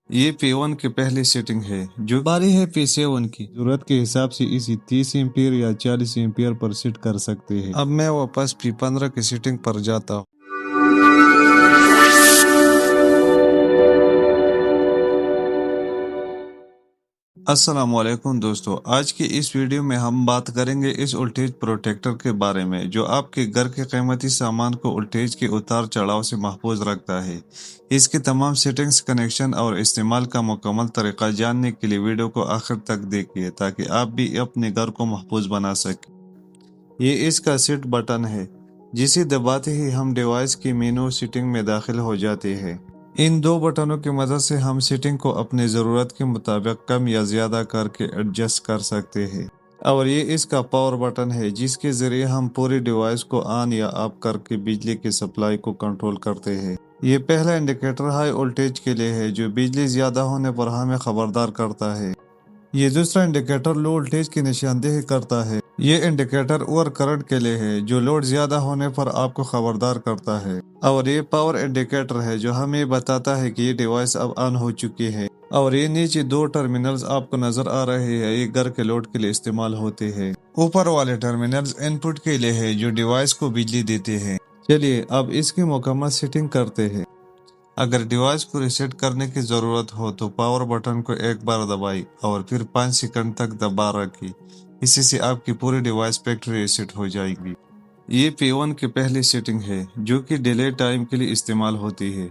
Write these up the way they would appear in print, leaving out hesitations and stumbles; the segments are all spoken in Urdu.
یہ P1 کی پہلی سیٹنگ ہے جو باری ہے P7 کی ضرورت کے حساب سے اسی 30 ایمپیر یا 40 ایمپیر پر سیٹ کر سکتے ہیں۔ اب میں واپس P15 کی سیٹنگ پر جاتا ہوں۔ السلام علیکم دوستو، آج کی اس ویڈیو میں ہم بات کریں گے اس وولٹیج پروٹیکٹر کے بارے میں جو آپ کے گھر کے قیمتی سامان کو وولٹیج کے اتار چڑھاؤ سے محفوظ رکھتا ہے۔ اس کی تمام سیٹنگز، کنیکشن اور استعمال کا مکمل طریقہ جاننے کے لیے ویڈیو کو آخر تک دیکھیے تاکہ آپ بھی اپنے گھر کو محفوظ بنا سکیں۔ یہ اس کا سیٹ بٹن ہے جسے دباتے ہی ہم ڈیوائس کی مینو سیٹنگ میں داخل ہو جاتے ہیں۔ ان دو بٹنوں کی مدد سے ہم سیٹنگ کو اپنی ضرورت کے مطابق کم یا زیادہ کر کے ایڈجسٹ کر سکتے ہیں، اور یہ اس کا پاور بٹن ہے جس کے ذریعے ہم پوری ڈیوائس کو آن یا آف کر کے بجلی کی سپلائی کو کنٹرول کرتے ہیں۔ یہ پہلا انڈیکیٹر ہائی وولٹیج کے لیے ہے جو بجلی زیادہ ہونے پر ہمیں خبردار کرتا ہے۔ یہ دوسرا انڈیکیٹر لو وولٹیج کی نشاندہی کرتا ہے۔ یہ انڈیکیٹر اوور کرنٹ کے لیے ہے جو لوڈ زیادہ ہونے پر آپ کو خبردار کرتا ہے، اور یہ پاور انڈیکیٹر ہے جو ہمیں بتاتا ہے کہ یہ ڈیوائس اب آن ہو چکی ہے۔ اور یہ نیچے دو ٹرمینلز آپ کو نظر آ رہے ہیں، یہ گھر کے لوڈ کے لیے استعمال ہوتے ہیں۔ اوپر والے ٹرمینلز ان پٹ کے لیے ہے جو ڈیوائس کو بجلی دیتے ہیں۔ چلیے اب اس کی مکمل سیٹنگ کرتے ہیں۔ اگر ڈیوائس کو ریسیٹ کرنے کی ضرورت ہو تو پاور بٹن کو ایک بار دبائی اور پھر 5 سیکنڈ تک دبا رکھی، اسی سے آپ کی پوری ڈیوائس فیکٹری ریسیٹ ہو جائے گی۔ یہ P1 کی پہلی سیٹنگ ہے جو کہ ڈیلے ٹائم کے لیے استعمال ہوتی ہے۔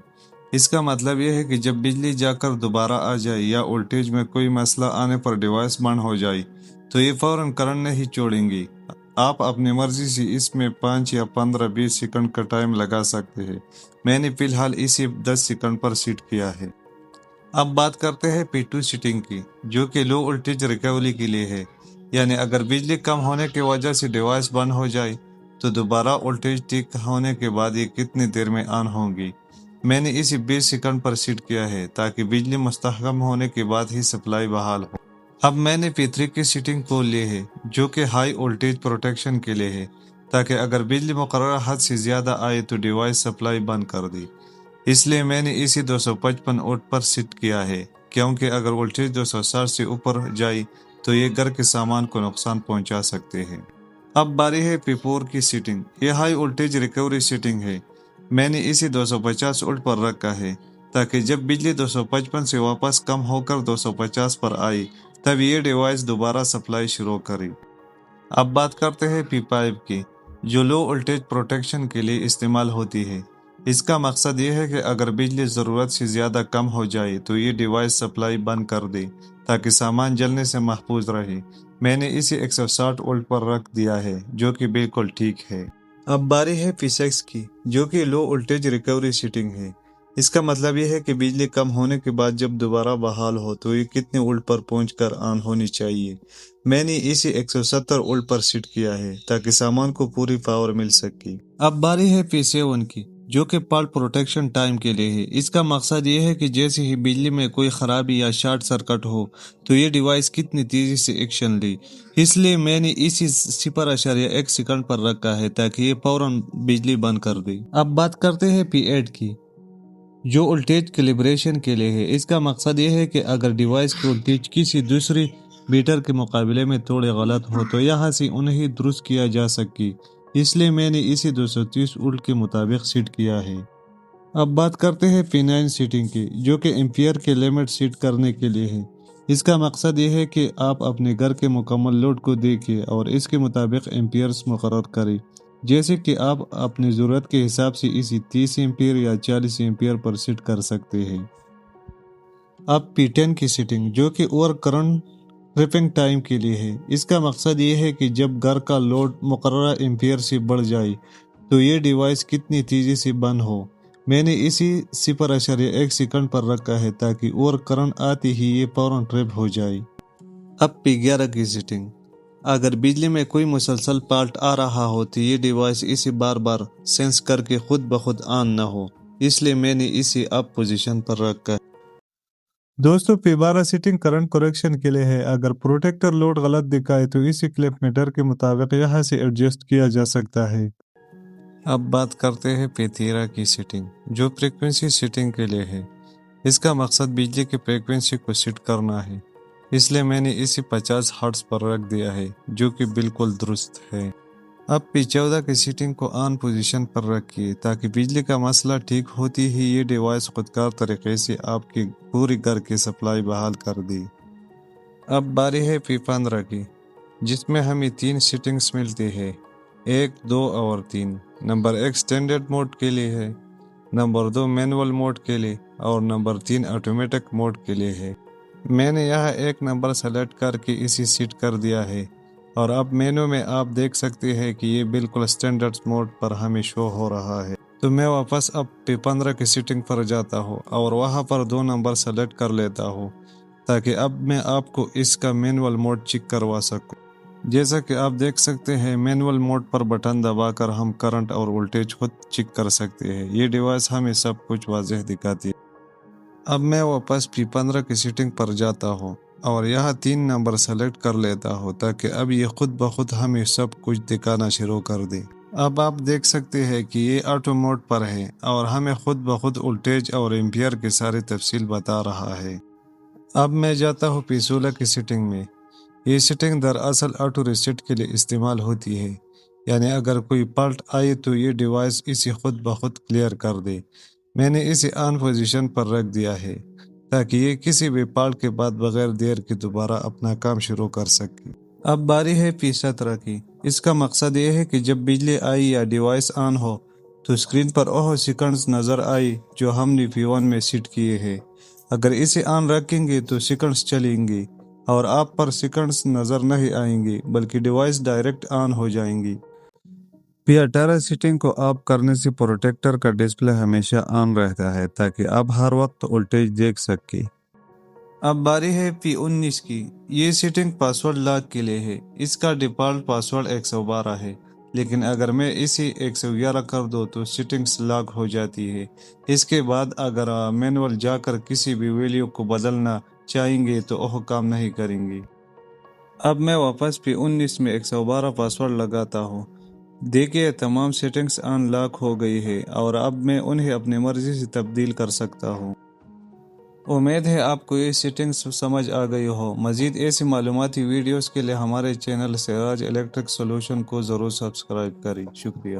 اس کا مطلب یہ ہے کہ جب بجلی جا کر دوبارہ آ جائے یا وولٹیج میں کوئی مسئلہ آنے پر ڈیوائس بند ہو جائے تو یہ فوراً کرنٹ نہیں چھوڑیں گی۔ آپ اپنی مرضی سے اس میں 5 یا 15-20 سیکنڈ کا ٹائم لگا سکتے ہیں۔ میں نے فی الحال اسے 10 سیکنڈ پر سیٹ کیا ہے۔ اب بات کرتے ہیں P2 سیٹنگ کی جو کہ لو وولٹیج ریکوری کے لیے ہے، یعنی اگر بجلی کم ہونے کی وجہ سے ڈیوائس بند ہو جائے تو دوبارہ وولٹیج ٹھیک ہونے کے بعد یہ کتنی دیر میں آن ہوگی۔ میں نے اسے 20 سیکنڈ پر سیٹ کیا ہے تاکہ بجلی مستحکم ہونے کے بعد ہی سپلائی بحال ہو۔ اب میں نے P3 کی سیٹنگ کھول لی ہے جو کہ ہائی وولٹیج پروٹیکشن کے لیے ہے، تاکہ اگر بجلی مقررہ حد سے زیادہ آئے تو ڈیوائس سپلائی بند کر دے۔ اس لیے میں نے اسے 255 واٹ پر سیٹ کیا ہے، کیونکہ اگر وولٹیج 260 سے اوپر جائے تو یہ گھر کے سامان کو نقصان پہنچا سکتے ہیں۔ اب باری ہے P4 کی سیٹنگ۔ یہ ہائی وولٹیج ریکوری سیٹنگ ہے۔ میں نے اسے 250 واٹ پر رکھا ہے تاکہ جب بجلی 255 سے واپس کم ہو کر 250 پر آئے تب یہ ڈیوائس دوبارہ سپلائی شروع کرے۔ اب بات کرتے ہیں P5 کی جو لو وولٹیج پروٹیکشن کے لیے استعمال ہوتی ہے۔ اس کا مقصد یہ ہے کہ اگر بجلی ضرورت سے زیادہ کم ہو جائے تو یہ ڈیوائس سپلائی بند کر دے تاکہ سامان جلنے سے محفوظ رہے۔ میں نے اسے 160 واٹ پر رکھ دیا ہے جو کہ بالکل ٹھیک ہے۔ اب باری ہے P6 کی جو کہ لو وولٹیج ریکوری سیٹنگ ہے۔ اس کا مطلب یہ ہے کہ بجلی کم ہونے کے بعد جب دوبارہ بحال ہو تو یہ کتنے وولٹ پر پہنچ کر آن ہونی چاہیے۔ میں نے اسے 170 وولٹ پر سیٹ کیا ہے تاکہ سامان کو پوری پاور مل سکے۔ اب باری ہے P7 کی جو کہ فالٹ پروٹیکشن ٹائم کے لیے ہے۔ اس کا مقصد یہ ہے کہ جیسے ہی بجلی میں کوئی خرابی یا شارٹ سرکٹ ہو تو یہ ڈیوائس کتنی تیزی سے ایکشن لے۔ اس لیے میں نے اسے 0.1 سیکنڈ پر رکھا ہے تاکہ یہ فوراً بجلی بند کر دے۔ اب بات کرتے ہیں P8 کی جو وولٹیج کیلیبریشن کے لیے ہے۔ اس کا مقصد یہ ہے کہ اگر ڈیوائس کی وولٹیج کسی دوسری میٹر کے مقابلے میں تھوڑے غلط ہو تو یہاں سے انہیں درست کیا جا سکے۔ اس لیے میں نے اسے 230 وولٹ کے مطابق سیٹ کیا ہے۔ اب بات کرتے ہیں P9 سیٹنگ کی جو کہ ایمپیئر کے لیمٹ سیٹ کرنے کے لیے ہے۔ اس کا مقصد یہ ہے کہ آپ اپنے گھر کے مکمل لوڈ کو دیکھیں اور اس کے مطابق ایمپیئرز مقرر کریں، جیسے کہ آپ اپنی ضرورت کے حساب سے اسے 30 ایمپیئر یا 40 ایمپیئر پر سیٹ کر سکتے ہیں۔ اب P10 کی سیٹنگ جو کہ اوور کرنٹ ٹرپنگ ٹائم کے لیے ہے۔ اس کا مقصد یہ ہے کہ جب گھر کا لوڈ مقررہ ایمپیئر سے بڑھ جائے تو یہ ڈیوائس کتنی تیزی سے بند ہو۔ میں نے اسے 0.1 سیکنڈ پر رکھا ہے تاکہ اوور کرنٹ آتے ہی یہ فوراً ٹرپ ہو جائے۔ اب P11 کی سیٹنگ۔ اگر بجلی میں کوئی مسلسل فالٹ آ رہا ہو تو یہ ڈیوائس اسے بار بار سینس کر کے خود بخود آن نہ ہو، اس لیے میں نے اسے اپ پوزیشن پر رکھا ہے۔ دوستو P12 سیٹنگ کرنٹ کریکشن کے لیے ہے۔ اگر پروٹیکٹر لوڈ غلط دکھائے تو اسی کلپ میٹر کے مطابق یہاں سے ایڈجسٹ کیا جا سکتا ہے۔ اب بات کرتے ہیں P13 کی سیٹنگ جو فریکوینسی سیٹنگ کے لیے ہے۔ اس کا مقصد بجلی کی فریکوینسی کو سیٹ کرنا ہے، اس لیے میں نے اسے 50 ہرٹز پر رکھ دیا ہے، جو کہ بالکل درست ہے۔ اب P14 کی سیٹنگ کو آن پوزیشن پر رکھیے تاکہ بجلی کا مسئلہ ٹھیک ہوتی ہی یہ ڈیوائس خودکار طریقے سے آپ کی پوری گھر کی سپلائی بحال کر دی۔ اب باری ہے P15 کی، جس میں ہمیں 3 سیٹنگز ملتی ہے، 1، 2 اور 3۔ نمبر 1 اسٹینڈرڈ موڈ کے لیے ہے، نمبر 2 مینول موڈ کے لیے اور نمبر 3 آٹومیٹک موڈ کے لیے ہے۔ میں نے یہاں ایک نمبر سلیکٹ کر کے اسے سیٹ کر دیا ہے، اور اب مینو میں آپ دیکھ سکتے ہیں کہ یہ بالکل اسٹینڈرڈ موڈ پر ہمیں شو ہو رہا ہے۔ تو میں واپس اب P15 کی سیٹنگ پر جاتا ہوں اور وہاں پر 2 نمبر سلیکٹ کر لیتا ہوں تاکہ اب میں آپ کو اس کا مینول موڈ چیک کروا سکوں۔ جیسا کہ آپ دیکھ سکتے ہیں، مینول موڈ پر بٹن دبا کر ہم کرنٹ اور وولٹیج خود چیک کر سکتے ہیں۔ یہ ڈیوائس ہمیں سب کچھ واضح دکھاتی ہے۔ اب میں واپس P15 کی سیٹنگ پر جاتا ہوں اور یہاں 3 نمبر سلیکٹ کر لیتا ہوں تاکہ اب یہ خود بخود ہمیں سب کچھ دکھانا شروع کر دے۔ اب آپ دیکھ سکتے ہیں کہ یہ آٹو موڈ پر ہے اور ہمیں خود بخود وولٹیج اور ایمپیئر کی ساری تفصیل بتا رہا ہے۔ اب میں جاتا ہوں P16 کی سیٹنگ میں۔ یہ سیٹنگ دراصل آٹو ریسیٹ کے لیے استعمال ہوتی ہے، یعنی اگر کوئی فالٹ آئے تو یہ ڈیوائس اسے خود بخود کلیئر کر دے۔ میں نے اسے آن پوزیشن پر رکھ دیا ہے تاکہ یہ کسی بھی فالٹ کے بعد بغیر دیر کے دوبارہ اپنا کام شروع کر سکے۔ اب باری ہے P17 کی۔ اس کا مقصد یہ ہے کہ جب بجلی آئی یا ڈیوائس آن ہو تو اسکرین پر وہ سیکنڈز نظر آئی جو ہم نے P1 میں سیٹ کیے ہیں۔ اگر اسے آن رکھیں گے تو سیکنڈز چلیں گے اور آپ پر سیکنڈز نظر نہیں آئیں گے، بلکہ ڈیوائس ڈائریکٹ آن ہو جائیں گی۔ P18 سیٹنگ کو آپ کرنے سے پروٹیکٹر کا ڈسپلے ہمیشہ آن رہتا ہے تاکہ آپ ہر وقت وولٹیج دیکھ سکیں۔ اب باری ہے P19 کی۔ یہ سیٹنگ پاسورڈ لاک کے لیے ہے۔ اس کا ڈیفالٹ پاسورڈ 112 ہے، لیکن اگر میں اسے 111 کر دوں تو سیٹنگز لاک ہو جاتی ہے۔ اس کے بعد اگر مینول جا کر کسی بھی ویلیو کو بدلنا چاہیں گے تو وہ کام نہیں کریں گی۔ اب میں واپس P19 میں 112 پاسورڈ لگاتا ہوں۔ دیکھیے تمام سیٹنگز آن لاک ہو گئی ہے اور اب میں انہیں اپنی مرضی سے تبدیل کر سکتا ہوں۔ امید ہے آپ کو یہ سیٹنگز سمجھ آ گئی ہو۔ مزید ایسی معلوماتی ویڈیوز کے لیے ہمارے چینل سراج الیکٹرک سولوشن کو ضرور سبسکرائب کریں۔ شکریہ۔